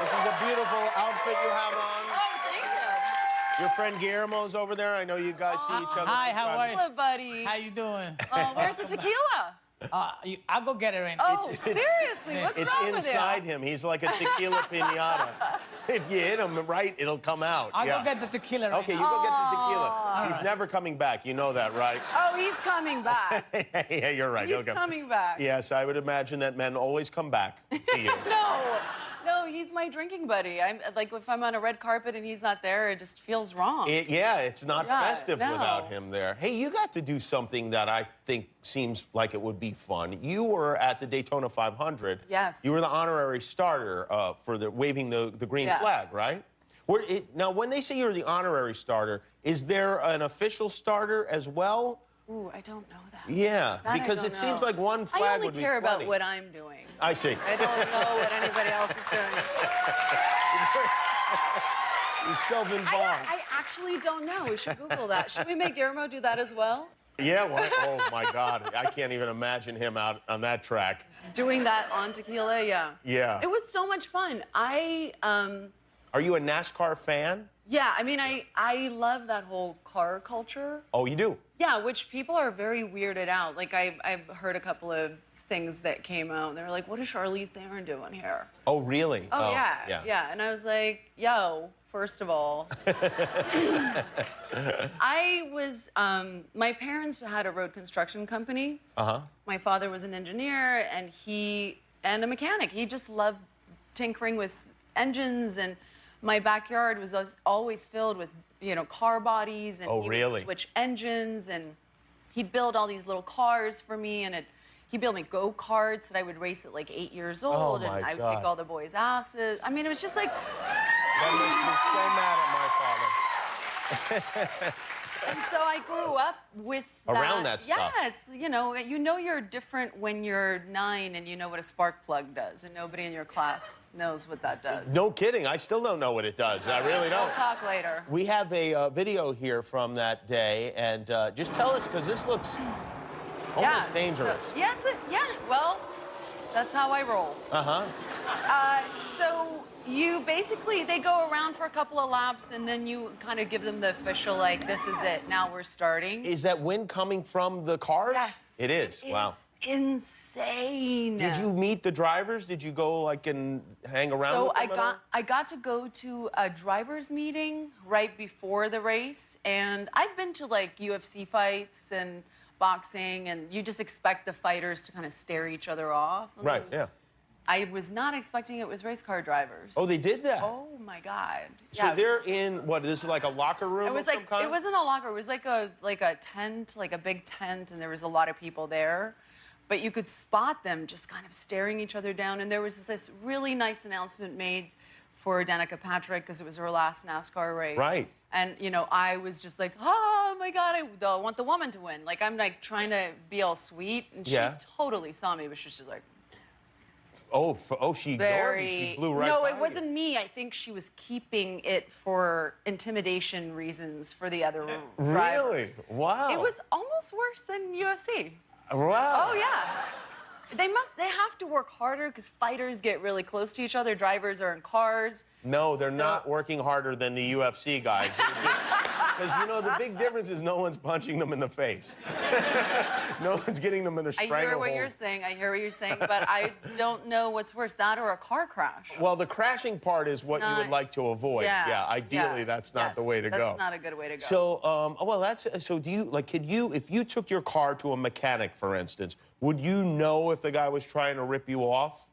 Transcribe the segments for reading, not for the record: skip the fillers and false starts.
This is a beautiful outfit you have on. Oh, thank you. Your friend Guillermo's over there. I know you guys see each other. Hi, how are you? Hello, buddy. How you doing? Where's the tequila? I'll go get it right now. Oh, seriously? What's It's wrong with inside him. He's like a tequila pinata. If you hit him right, it'll come out. I'll go get the tequila right Okay, now. you go get the tequila. He's never coming back. You know that, right? Oh, he's coming back. Yeah, you're right. He's coming back. Yes, I would imagine that men always come back to you. No, he's my drinking buddy. I'm like, if I'm on a red carpet and he's not there, it just feels wrong. It's not festive no. without him there. Hey, you got to do something that I think seems like it would be fun. You were at the Daytona 500. Yes. You were the honorary starter for the waving the green flag, right? Now, when they say you're the honorary starter, is there an official starter as well? Ooh, I don't know that. Yeah, because it seems like one flag would be I only care plenty. about what I'm doing. I see. I don't know what anybody else is doing. He's self-involved. I actually don't know. We should Google that. Should we make Guillermo do that as well? Yeah, well, oh my God. I can't even imagine him out on that track. Doing that on tequila, yeah. Yeah. It was so much fun. Are you a NASCAR fan? Yeah, I mean, I love that whole car culture. Oh, you do? Yeah, which people are very weirded out. Like, I've heard a couple of things that came out, and they were like, what is Charlize Theron doing here? Oh, really? Oh, yeah. And I was like, yo, first of all. My parents had a road construction company. Uh-huh. My father was an engineer, and a mechanic. He just loved tinkering with engines, and my backyard was always filled with, car bodies, and he would switch engines, and he'd build all these little cars for me, and he'd build me go-karts that I would race at like 8 years old, and I would kick all the boys' asses. I mean, it was just like... That makes me so mad at my father. And so I grew up with that. Around that stuff. Yeah, it's, you know you're different when you're 9 and you know what a spark plug does, and nobody in your class knows what that does. No kidding. I still don't know what it does. I really don't. We'll talk later. We have a video here from that day, and just tell us, because this looks almost dangerous. So, well, that's how I roll. Uh-huh. So they go around for a couple of laps, and then you kind of give them the official, like, this is it, now we're starting. Is that wind coming from the cars? Yes. It is. Wow. It's insane. Did you meet the drivers? Did you go, like, and hang around with them at all? I got to go to a driver's meeting right before the race, and I've been to, like, UFC fights and boxing, and you just expect the fighters to kind of stare each other off. Right, yeah. I was not expecting it was race car drivers. Oh, they did that? Oh, my God. So they're in, what, this is like a locker room of some kind? It wasn't a locker. It was like a tent, like a big tent, and there was a lot of people there. But you could spot them just kind of staring each other down. And there was this really nice announcement made for Danica Patrick, because it was her last NASCAR race. Right. And, I was just like, oh, my God, I want the woman to win. Like, I'm, like, trying to be all sweet. And she totally saw me, but she was just like... she ignored you. She blew right by No, it wasn't me. I think she was keeping it for intimidation reasons for the other drivers. Really? Wow. It was almost worse than UFC. Wow. Oh, yeah. They have to work harder because fighters get really close to each other. Drivers are in cars. No, they're not working harder than the UFC guys. Because, the big difference is no one's punching them in the face. No one's getting them in a stranglehold. I hear what you're saying, but I don't know what's worse, that or a car crash. Well, the crashing part is what you would like to avoid. Yeah, ideally, that's not the way to go. That's not a good way to go. So, do you, if you took your car to a mechanic, for instance, would you know if the guy was trying to rip you off?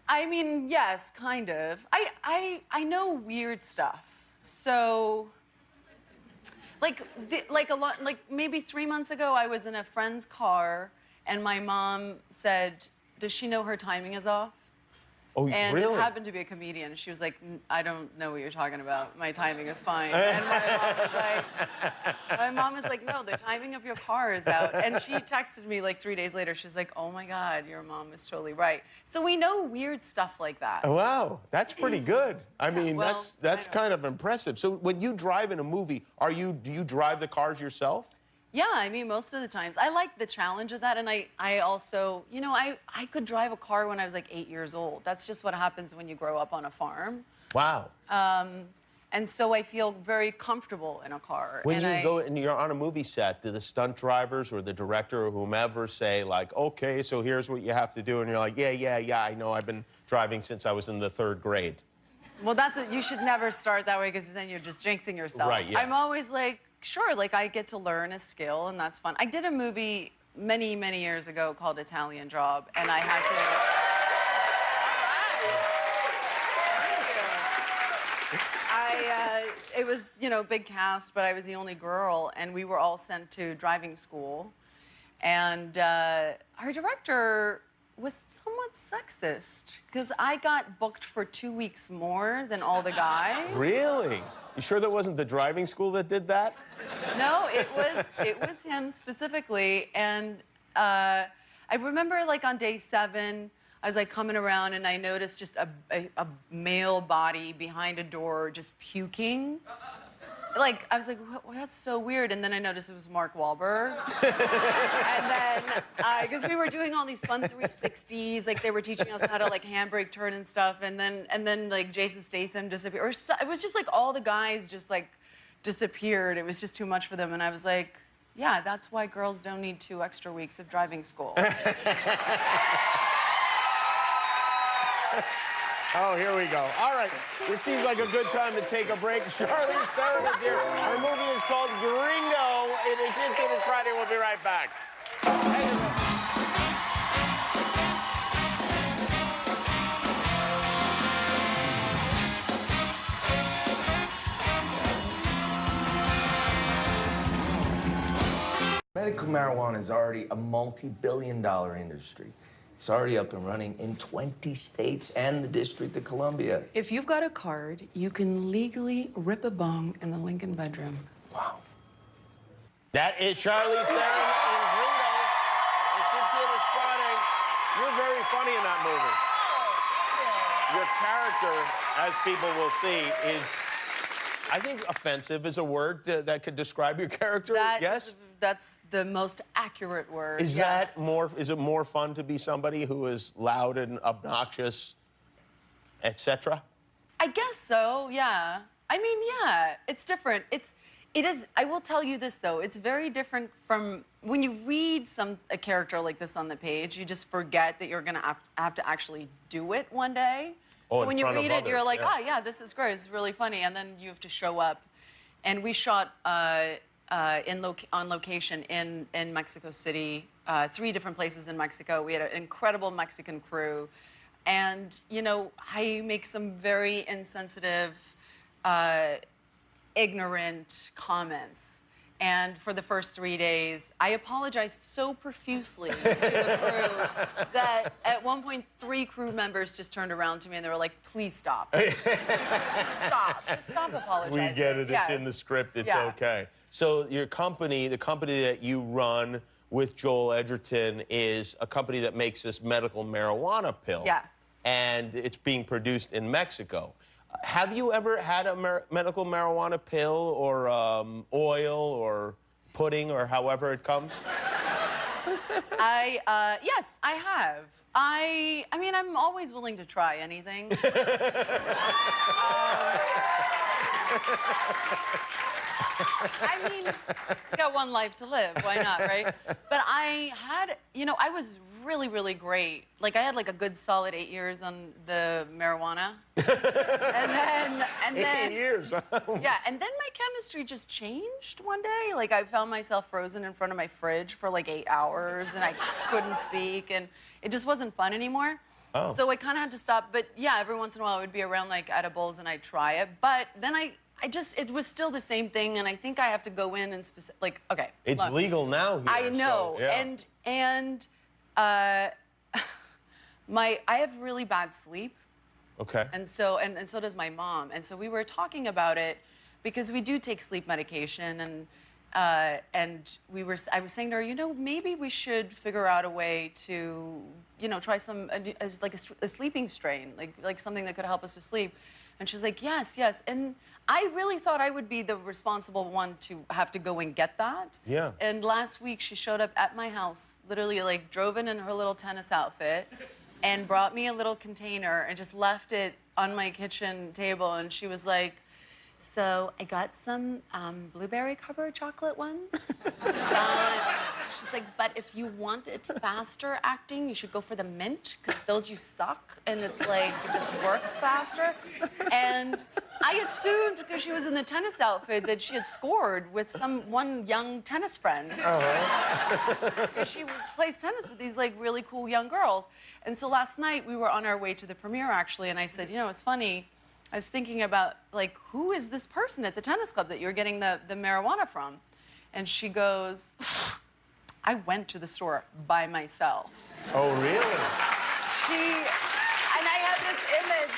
I mean, yes, kind of. I know weird stuff. So, maybe 3 months ago, I was in a friend's car, and my mom said, does she know her timing is off? Oh, and really? it happened to be a comedian. She was like, I don't know what you're talking about. My timing is fine. And my mom was like, no, the timing of your car is out. And she texted me like 3 days later. She's like, oh my God, your mom is totally right. So we know weird stuff like that. Wow, that's pretty good. I mean, that's kind of impressive. So when you drive in a movie, do you drive the cars yourself? Yeah, I mean, most of the times. I like the challenge of that, and I also, you know, I could drive a car when I was like 8 years old. That's just what happens when you grow up on a farm. Wow. And so I feel very comfortable in a car. When you go and you're on a movie set, do the stunt drivers or the director or whomever say, like, okay, so here's what you have to do? And you're like, yeah, I know. I've been driving since I was in the 3rd grade. Well, you should never start that way, because then you're just jinxing yourself. Right, yeah. I'm always like, sure, like I get to learn a skill, and that's fun. I did a movie many, many years ago called Italian Job, and I had to... It was, you know, big cast, but I was the only girl, and we were all sent to driving school. And our director was somewhat sexist, because I got booked for 2 weeks more than all the guys. Really? You sure that wasn't the driving school that did that? No, it was him specifically. And I remember, like, on day 7, I was like coming around and I noticed just a male body behind a door just puking. Like, I was like, well, that's so weird. And then I noticed it was Mark Wahlberg. And then, because we were doing all these fun 360s, like they were teaching us how to like handbrake turn and stuff. And then like Jason Statham disappeared. Or it was just like all the guys just like disappeared. It was just too much for them. And I was like, yeah, that's why girls don't need 2 extra weeks of driving school. Oh, here we go. All right. This seems like a good time to take a break. Charlize Theron is here. Her movie is called Gringo. It is in theaters Friday. We'll be right back. Medical marijuana is already a multi-billion-dollar industry. It's already up and running in 20 states and the District of Columbia. If you've got a card, you can legally rip a bong in the Lincoln bedroom. Wow. That is Charlize Theron in Gringo. It's in theaters Friday. You're very funny in that movie. Your character, as people will see, is, I think offensive is a word that could describe your character. Yes? That's the most accurate word. Is yes. is it more fun to be somebody who is loud and obnoxious, etc.? I guess so, yeah. I mean, yeah, it's different. It is, I will tell you this though, it's very different from when you read a character like this on the page, you just forget that you're gonna have to actually do it one day. Oh, so when you read it, others, you're like, yeah. oh yeah, this is great, it's really funny, and then you have to show up. And we shot on location in Mexico City, 3 different places in Mexico. We had an incredible Mexican crew. And, you know, I make some very insensitive, ignorant comments. And for the first 3 days, I apologized so profusely to the crew that at one point 3 crew members just turned around to me and they were like, please stop. Stop. Just stop apologizing. We get it. Yes. It's in the script. It's Yeah. okay. So your company, the company that you run with Joel Edgerton, is a company that makes this medical marijuana pill. Yeah. And it's being produced in Mexico. Have you ever had a medical marijuana pill or oil or pudding or however it comes? Yes, I have. I mean, I'm always willing to try anything. I mean, I got one life to live. Why not, right? But I had, you know, I was really, really great. Like, I had like a good solid 8 years on the marijuana. and then 8 years. Yeah, and then my chemistry just changed one day. Like, I found myself frozen in front of my fridge for like 8 hours, and I couldn't speak, and it just wasn't fun anymore. Oh. So I kind of had to stop. But yeah, every once in a while I would be around like edibles, and I'd try it. But then it was still the same thing, and I think I have to go in and like, okay. It's look, legal now here. I know, so, yeah. I have really bad sleep. Okay. And so does my mom. And so we were talking about it because we do take sleep medication, and And I was saying to her, you know, maybe we should figure out a way to, you know, try like a sleeping strain, like something that could help us with sleep. And she's like, yes, yes. And I really thought I would be the responsible one to have to go and get that. Yeah. And last week she showed up at my house, literally like drove in her little tennis outfit and brought me a little container and just left it on my kitchen table. And she was like, so I got some blueberry covered chocolate ones. But she's like, but if you want it faster acting, you should go for the mint, because those you suck, and it's like, it just works faster. And I assumed, because she was in the tennis outfit, that she had scored with one young tennis friend. Because she plays tennis with these like really cool young girls. And so last night we were on our way to the premiere, actually, and I said, you know, it's funny. I was thinking about, like, who is this person at the tennis club that you're getting the marijuana from? And she goes, I went to the store by myself. Oh, really? And I have this image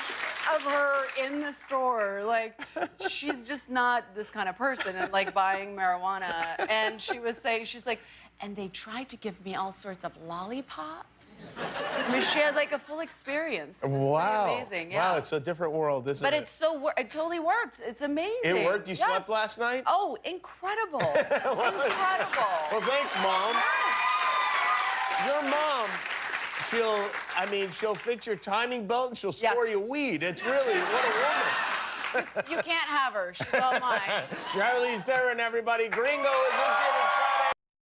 of her in the store. Like, she's just not this kind of person, and, like, buying marijuana. And she was saying, she's like, and they tried to give me all sorts of lollipops. I mean, she had like a full experience. It was wow. amazing. Yeah. Wow, it's a different world, isn't it? But it totally works. It's amazing. It worked? You slept last night? Oh, incredible. Incredible. Well, thanks, Mom. Your mom, she'll fix your timing belt and she'll score you weed. It's really, what a woman. You can't have her. She's all mine. Charlize Theron, everybody. Gringo is in theaters.